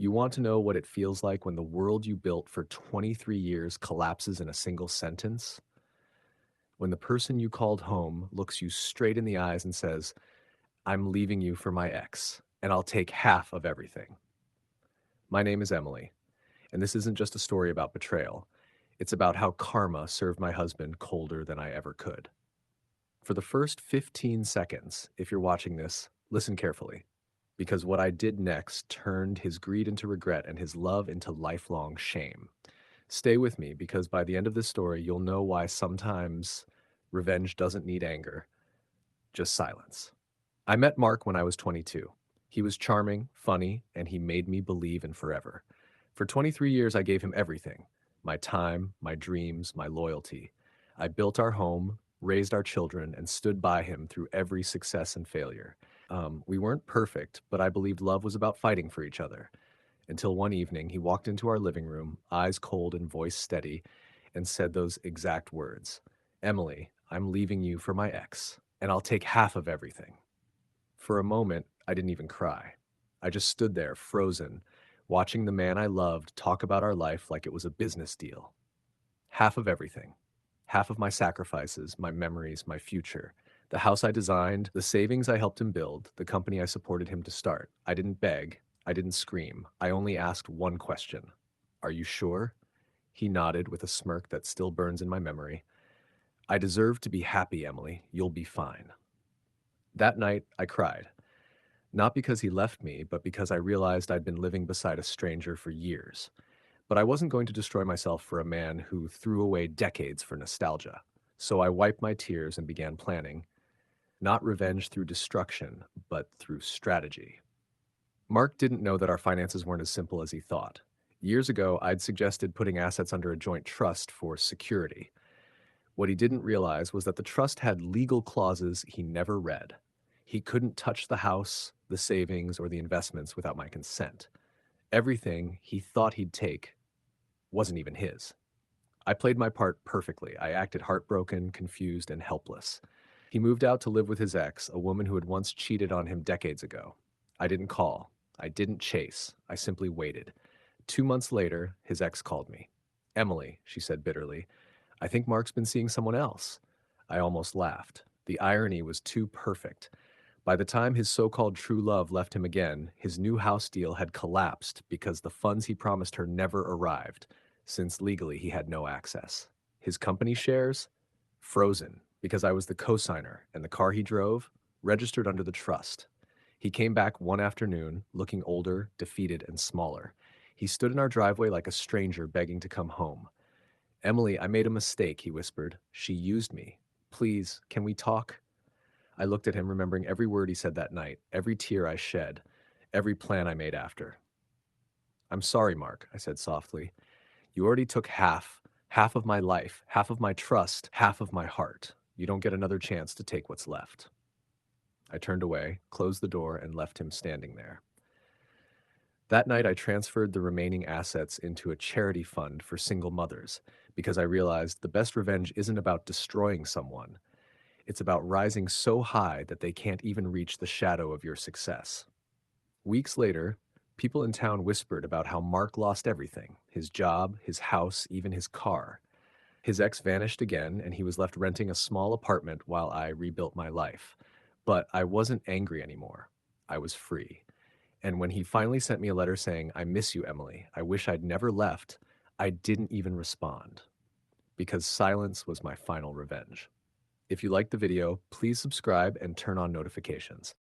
You want to know what it feels like when the world you built for 23 years collapses in a single sentence? When the person you called home looks you straight in the eyes and says, I'm leaving you for my ex, and I'll take half of everything. My name is Emily, and this isn't just a story about betrayal. It's about how karma served my husband colder than I ever could. For the first 15 seconds, if you're watching this, listen carefully, because what I did next turned his greed into regret and his love into lifelong shame. Stay with me because by the end of this story, you'll know why sometimes revenge doesn't need anger, just silence. I met Mark when I was 22. He was charming, funny, and he made me believe in forever. For 23 years, I gave him everything: my time, my dreams, my loyalty. I built our home, raised our children, and stood by him through every success and failure. We weren't perfect, but I believed love was about fighting for each other. Until one evening, he walked into our living room, eyes cold and voice steady, and said those exact words: Emily, I'm leaving you for my ex, and I'll take half of everything. For a moment, I didn't even cry. I just stood there, frozen, watching the man I loved talk about our life like it was a business deal. Half of everything. Half of my sacrifices, my memories, my future. The house I designed, the savings I helped him build, the company I supported him to start. I didn't beg. I didn't scream. I only asked one question. Are you sure? He nodded with a smirk that still burns in my memory. I deserve to be happy, Emily. You'll be fine. That night, I cried. Not because he left me, but because I realized I'd been living beside a stranger for years. But I wasn't going to destroy myself for a man who threw away decades for nostalgia. So I wiped my tears and began planning, not revenge through destruction, but through strategy. Mark didn't know that our finances weren't as simple as he thought. Years ago, I'd suggested putting assets under a joint trust for security. What he didn't realize was that the trust had legal clauses he never read. He couldn't touch the house, the savings, or the investments without my consent. Everything he thought he'd take wasn't even his. I played my part perfectly. I acted heartbroken, confused, and helpless. He moved out to live with his ex, a woman who had once cheated on him decades ago. I didn't call. I didn't chase. I simply waited. 2 months later, his ex called me. Emily, she said bitterly, I think Mark's been seeing someone else. I almost laughed. The irony was too perfect. By the time his so-called true love left him again, his new house deal had collapsed because the funds he promised her never arrived, since legally he had no access. His company shares? Frozen, because I was the co-signer, and the car he drove? Registered under the trust. He came back one afternoon, looking older, defeated, and smaller. He stood in our driveway like a stranger begging to come home. Emily, I made a mistake, he whispered. She used me. Please, can we talk? I looked at him, remembering every word he said that night, every tear I shed, every plan I made after. I'm sorry, Mark, I said softly. You already took half of my life, half of my trust, half of my heart. You don't get another chance to take what's left. I turned away, closed the door, and left him standing there. That night, I transferred the remaining assets into a charity fund for single mothers because I realized the best revenge isn't about destroying someone. It's about rising so high that they can't even reach the shadow of your success. Weeks later, people in town whispered about how Mark lost everything: his job, his house, even his car. His ex vanished again, and he was left renting a small apartment while I rebuilt my life. But I wasn't angry anymore. I was free. And when he finally sent me a letter saying, I miss you, Emily, I wish I'd never left, I didn't even respond, because silence was my final revenge. If you liked the video, please subscribe and turn on notifications.